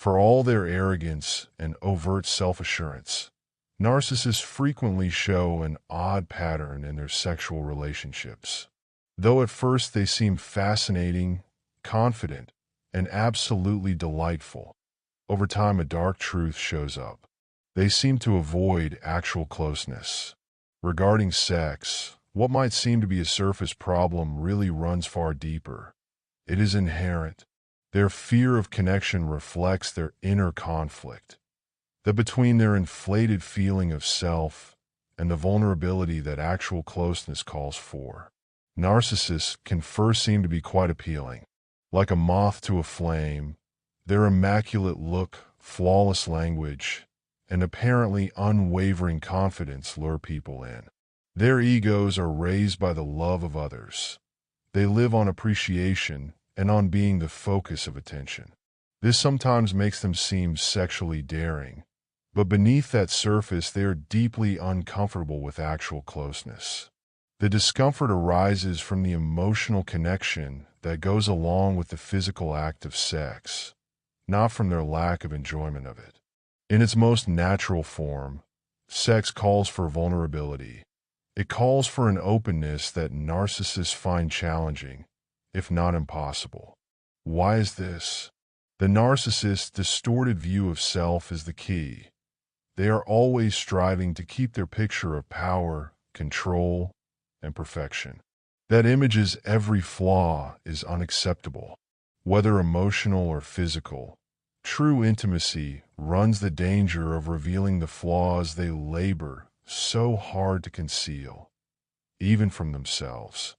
For all their arrogance and overt self-assurance, narcissists frequently show an odd pattern in their sexual relationships. Though at first they seem fascinating, confident, and absolutely delightful, over time a dark truth shows up. They seem to avoid actual closeness. Regarding sex, what might seem to be a surface problem really runs far deeper. It is inherent. Their fear of connection reflects their inner conflict, that between their inflated feeling of self and the vulnerability that actual closeness calls for. Narcissists can first seem to be quite appealing. Like a moth to a flame, their immaculate look, flawless language, and apparently unwavering confidence lure people in. Their egos are raised by the love of others. They live on appreciation and on being the focus of attention. This sometimes makes them seem sexually daring, but beneath that surface they are deeply uncomfortable with actual closeness. The discomfort arises from the emotional connection that goes along with the physical act of sex, not from their lack of enjoyment of it. In its most natural form, sex calls for vulnerability. It calls for an openness that narcissists find challenging, if not impossible. Why is this? The narcissist's distorted view of self is the key. They are always striving to keep their picture of power, control, and perfection. That image's every flaw is unacceptable. Whether emotional or physical, true intimacy runs the danger of revealing the flaws they labor so hard to conceal, even from themselves.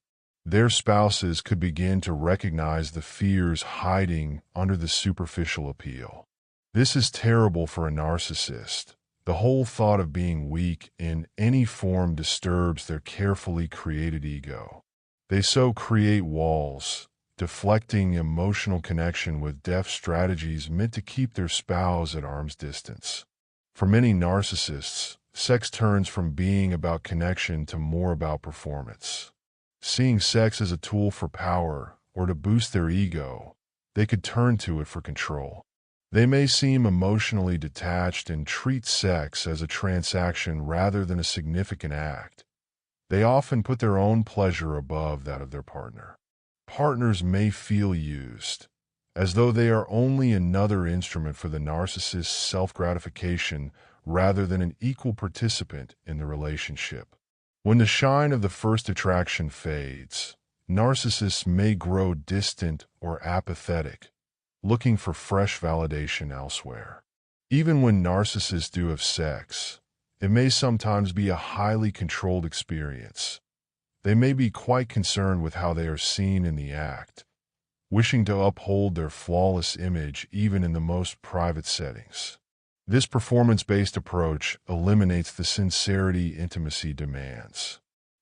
Their spouses could begin to recognize the fears hiding under the superficial appeal. This is terrible for a narcissist. The whole thought of being weak in any form disturbs their carefully created ego. They so create walls, deflecting emotional connection with deft strategies meant to keep their spouse at arm's distance. For many narcissists, sex turns from being about connection to more about performance. Seeing sex as a tool for power or to boost their ego, they could turn to it for control. They may seem emotionally detached and treat sex as a transaction rather than a significant act. They often put their own pleasure above that of their partner. Partners may feel used, as though they are only another instrument for the narcissist's self-gratification rather than an equal participant in the relationship. When the shine of the first attraction fades, narcissists may grow distant or apathetic, looking for fresh validation elsewhere. Even when narcissists do have sex, it may sometimes be a highly controlled experience. They may be quite concerned with how they are seen in the act, wishing to uphold their flawless image even in the most private settings. This performance-based approach eliminates the sincerity intimacy demands.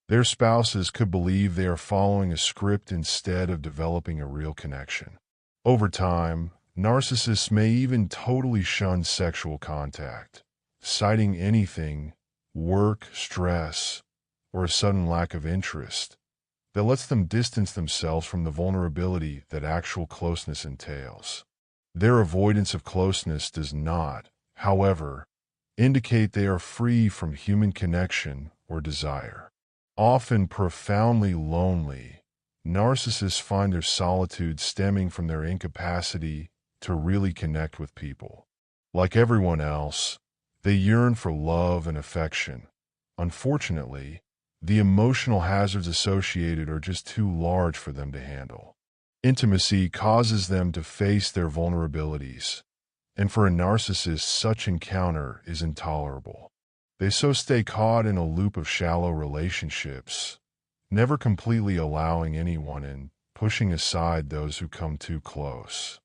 Their spouses could believe they are following a script instead of developing a real connection. Over time, narcissists may even totally shun sexual contact, citing anything, work, stress, or a sudden lack of interest, that lets them distance themselves from the vulnerability that actual closeness entails. Their avoidance of closeness does not, however, indicate they are free from human connection or desire. Often profoundly lonely, narcissists find their solitude stemming from their incapacity to really connect with people. Like everyone else, they yearn for love and affection. Unfortunately, the emotional hazards associated are just too large for them to handle. Intimacy causes them to face their vulnerabilities, and for a narcissist, such encounter is intolerable. They so stay caught in a loop of shallow relationships, never completely allowing anyone in, pushing aside those who come too close.